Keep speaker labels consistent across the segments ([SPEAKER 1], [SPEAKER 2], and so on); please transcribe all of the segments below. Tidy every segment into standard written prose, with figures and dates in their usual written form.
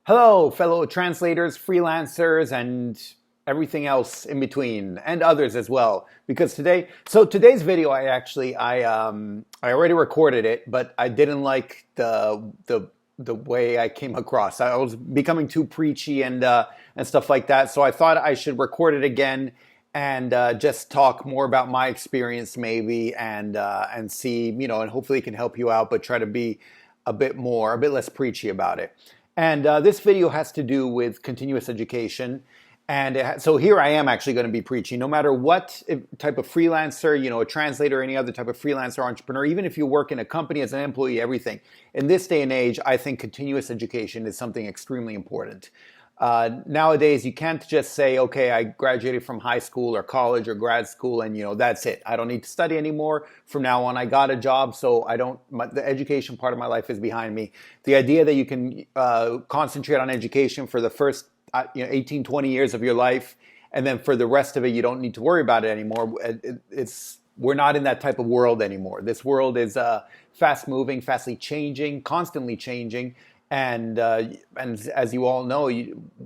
[SPEAKER 1] Hello, fellow translators, freelancers, and everything else in between, and others as well. Because today's video, I already recorded it, but I didn't like the way I came across. I was becoming too preachy and stuff like that. So I thought I should record it again and just talk more about my experience, maybe, and see, and hopefully it can help you out, but try to be a bit less preachy about it. And this video has to do with continuous education. And so here I am actually going to be preaching. No matter what type of freelancer, a translator, any other type of freelancer, entrepreneur, even if you work in a company as an employee, everything. In this day and age, I think continuous education is something extremely important. Nowadays, you can't just say, okay, I graduated from high school or college or grad school and, that's it. I don't need to study anymore. From now on, I got a job, so the education part of my life is behind me. The idea that you can concentrate on education for the first 18, 20 years of your life, and then for the rest of it, you don't need to worry about it anymore. We're not in that type of world anymore. This world is fast moving, fastly changing, constantly changing. And as you all know,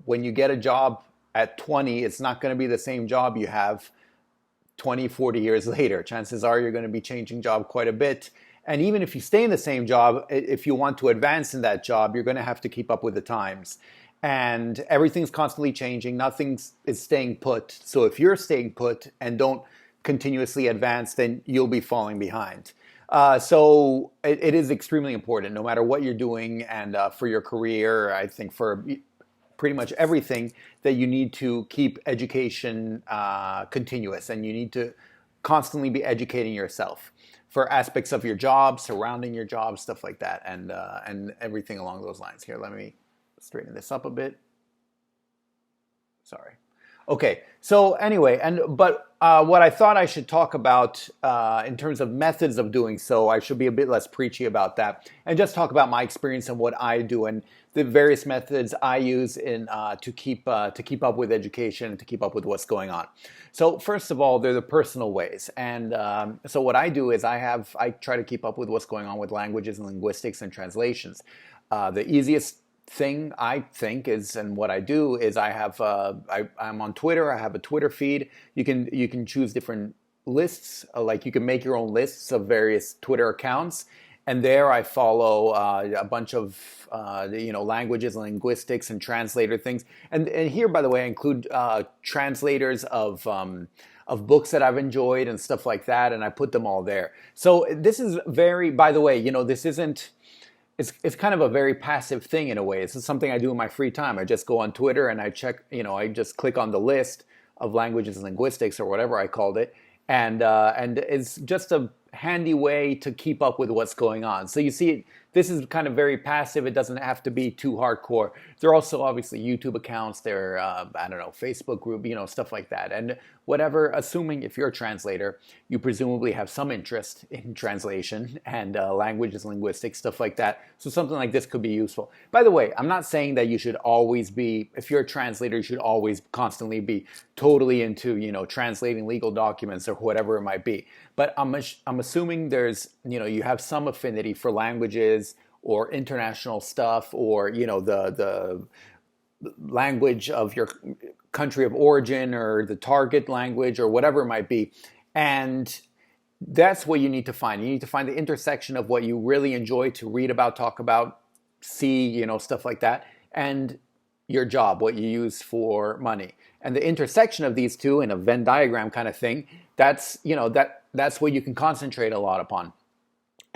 [SPEAKER 1] when you get a job at 20, it's not going to be the same job you have 20, 40 years later. Chances are you're going to be changing job quite a bit. And even if you stay in the same job, if you want to advance in that job, you're going to have to keep up with the times. And everything's constantly changing. Nothing is staying put. So if you're staying put and don't continuously advance, then you'll be falling behind. So it is extremely important, no matter what you're doing, and for your career, I think for pretty much everything, that you need to keep education continuous, and you need to constantly be educating yourself for aspects of your job, surrounding your job, stuff like that, and everything along those lines. Here, let me straighten this up a bit. Sorry. Okay, so anyway, but what I thought I should talk about in terms of methods of doing so, I should be a bit less preachy about that, and just talk about my experience and what I do and the various methods I use to keep up with education and to keep up with what's going on. So first of all, they're the personal ways, and so what I do is I try to keep up with what's going on with languages and linguistics and translations. The easiest thing I think is, and what I do is, I'm on Twitter. I have a Twitter feed. You can choose different lists, like you can make your own lists of various Twitter accounts, and there I follow a bunch of languages and linguistics and translator things. And here, by the way, I include translators of books that I've enjoyed and stuff like that, and I put them all there. So this is by the way, this isn't. It's kind of a very passive thing in a way. This is something I do in my free time. I just go on Twitter and I check, I just click on the list of languages and linguistics, or whatever I called it, and it's just a handy way to keep up with what's going on. So you see, this is kind of very passive. It doesn't have to be too hardcore. There are also obviously YouTube accounts. There are, Facebook group, stuff like that. And whatever, assuming if you're a translator, you presumably have some interest in translation and languages, linguistics, stuff like that. So something like this could be useful. By the way, I'm not saying that you should always be, if you're a translator, you should always constantly be totally into, translating legal documents or whatever it might be. But I'm assuming there's, you have some affinity for languages or international stuff, or, the language of your country of origin, or the target language, or whatever it might be. And that's what you need to find. You need to find the intersection of what you really enjoy to read about, talk about, see, stuff like that, and your job, what you use for money. And the intersection of these two in a Venn diagram kind of thing, that's what you can concentrate a lot upon.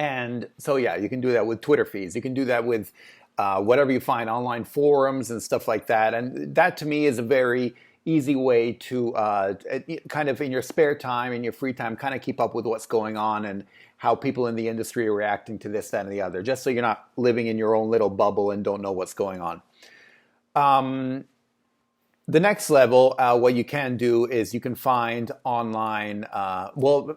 [SPEAKER 1] And so, yeah, you can do that with Twitter feeds. You can do that with whatever you find, online forums and stuff like that. And that, to me, is a very easy way to kind of in your spare time, in your free time, kind of keep up with what's going on and how people in the industry are reacting to this, that, and the other, just so you're not living in your own little bubble and don't know what's going on. The next level, what you can do is you can find online,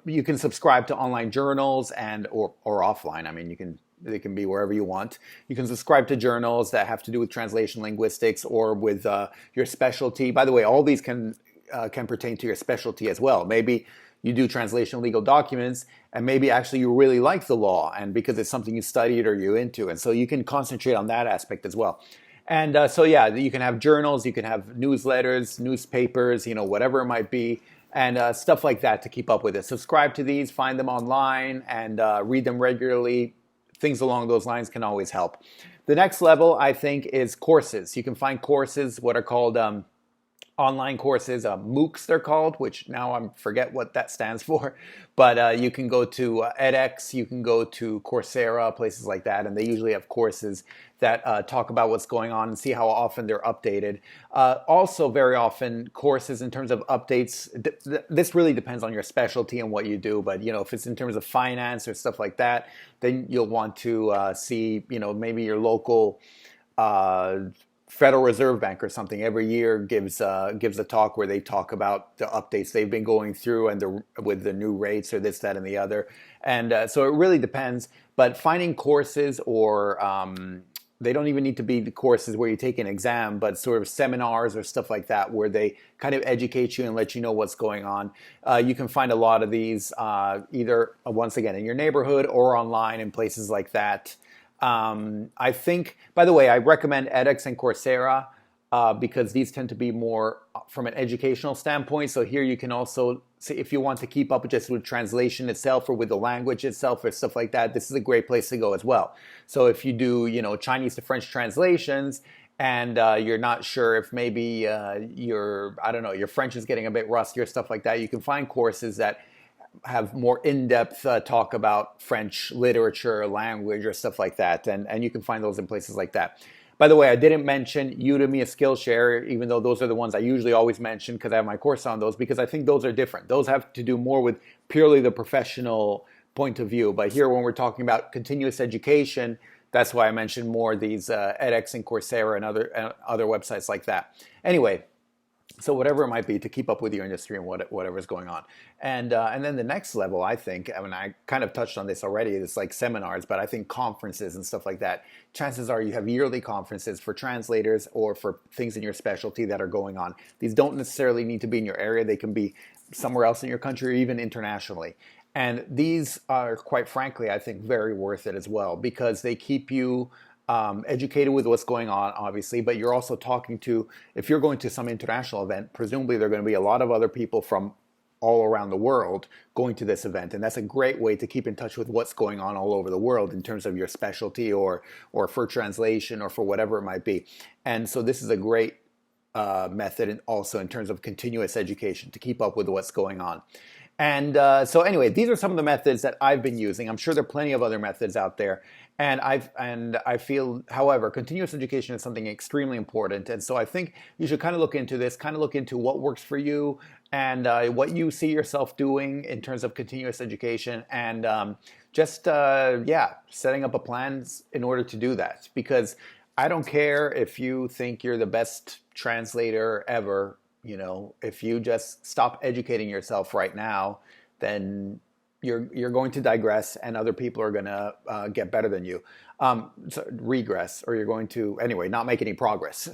[SPEAKER 1] you can subscribe to online journals or offline. I mean, they can be wherever you want. You can subscribe to journals that have to do with translation linguistics or with your specialty. By the way, all these can pertain to your specialty as well. Maybe you do translation legal documents, and maybe actually you really like the law, and because it's something you studied or you're into, and so you can concentrate on that aspect as well. And so yeah, you can have journals, you can have newsletters, newspapers, whatever it might be, and stuff like that to keep up with it. Subscribe to these, find them online, and read them regularly. Things along those lines can always help. The next level, I think, is courses. You can find courses, what are called online courses, MOOCs they're called, which now I forget what that stands for, but you can go to edX, you can go to Coursera, places like that, and they usually have courses that talk about what's going on and see how often they're updated. Also, very often, courses in terms of updates, this really depends on your specialty and what you do, but if it's in terms of finance or stuff like that, then you'll want to see, maybe your local Federal Reserve Bank or something every year gives a talk where they talk about the updates they've been going through and with the new rates or this, that, and the other. And so it really depends. But finding courses or they don't even need to be the courses where you take an exam, but sort of seminars or stuff like that where they kind of educate you and let you know what's going on. You can find a lot of these either, once again, in your neighborhood or online in places like that. I think, by the way, I recommend edX and Coursera because these tend to be more from an educational standpoint. So here you can also see if you want to keep up just with translation itself or with the language itself or stuff like that, this is a great place to go as well. So if you do, Chinese to French translations and you're not sure if maybe your French is getting a bit rusty or stuff like that, you can find courses that have more in-depth talk about French literature, language, or stuff like that. And you can find those in places like that. By the way, I didn't mention Udemy or Skillshare, even though those are the ones I usually always mention because I have my course on those, because I think those are different. Those have to do more with purely the professional point of view. But here, when we're talking about continuous education, that's why I mentioned more these edX and Coursera and other websites like that. Anyway, so whatever it might be to keep up with your industry and whatever's going on. And then the next level, I think, I kind of touched on this already, it's like seminars, but I think conferences and stuff like that. Chances are you have yearly conferences for translators or for things in your specialty that are going on. These don't necessarily need to be in your area. They can be somewhere else in your country or even internationally. And these are, quite frankly, I think, very worth it as well because they keep you educated with what's going on, obviously, but you're also talking to, if you're going to some international event, presumably there are going to be a lot of other people from all around the world going to this event. And that's a great way to keep in touch with what's going on all over the world in terms of your specialty or for translation or for whatever it might be. And so this is a great method and also in terms of continuous education to keep up with what's going on. And so anyway, these are some of the methods that I've been using. I'm sure there are plenty of other methods out there. And I feel, however, continuous education is something extremely important. And so I think you should kind of look into this, kind of look into what works for you and what you see yourself doing in terms of continuous education and setting up a plan in order to do that. Because I don't care if you think you're the best translator ever, if you just stop educating yourself right now, then you're going to digress and other people are going to get better than you, regress, or you're going to, anyway, not make any progress.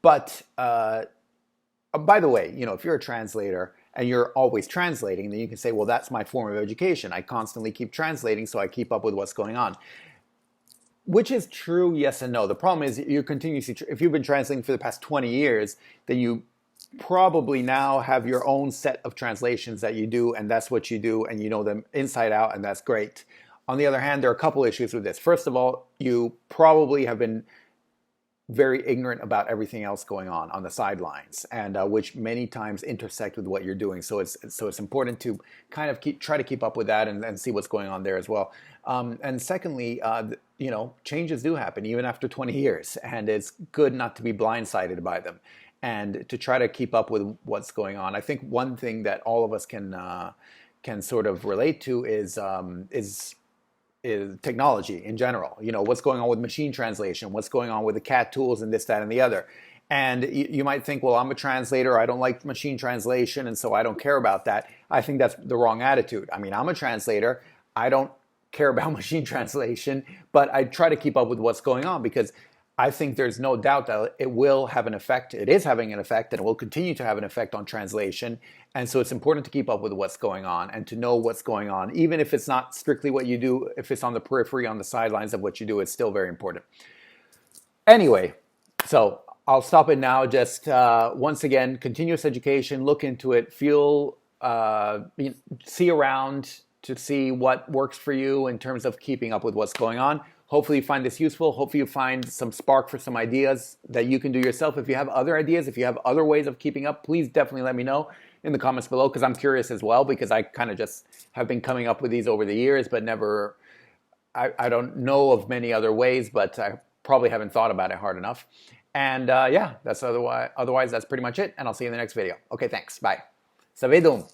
[SPEAKER 1] But by the way, if you're a translator and you're always translating, then you can say, well, that's my form of education. I constantly keep translating, so I keep up with what's going on. Which is true, yes and no. The problem is you continuously, if you've been translating for the past 20 years, then you probably now have your own set of translations that you do, and that's what you do, and you know them inside out, and that's great. On the other hand, there are a couple issues with this. First of all, you probably have been very ignorant about everything else going on the sidelines, and which many times intersect with what you're doing. So it's important to kind of try to keep up with that and see what's going on there as well. And secondly, changes do happen even after 20 years, and it's good not to be blindsided by them and to try to keep up with what's going on. I think one thing that all of us can sort of relate to is technology in general. What's going on with machine translation, what's going on with the CAT tools and this, that, and the other. And you might think, well, I'm a translator, I don't like machine translation, and so I don't care about that. I think that's the wrong attitude. I mean, I'm a translator, I don't care about machine translation, but I try to keep up with what's going on because I think there's no doubt that it will have an effect. It is having an effect, and it will continue to have an effect on translation. And so it's important to keep up with what's going on and to know what's going on. Even if it's not strictly what you do, if it's on the periphery, on the sidelines of what you do, it's still very important. Anyway, So I'll stop it now. Just once again, continuous education, look into it, see around to see what works for you in terms of keeping up with what's going on. Hopefully you find this useful. Hopefully you find some spark for some ideas that you can do yourself. If you have other ideas, if you have other ways of keeping up, please definitely let me know in the comments below, because I'm curious as well, because I kind of just have been coming up with these over the years, but never, I don't know of many other ways, but I probably haven't thought about it hard enough. And yeah, that's otherwise that's pretty much it, and I'll see you in the next video. Okay, thanks. Bye. Savedum.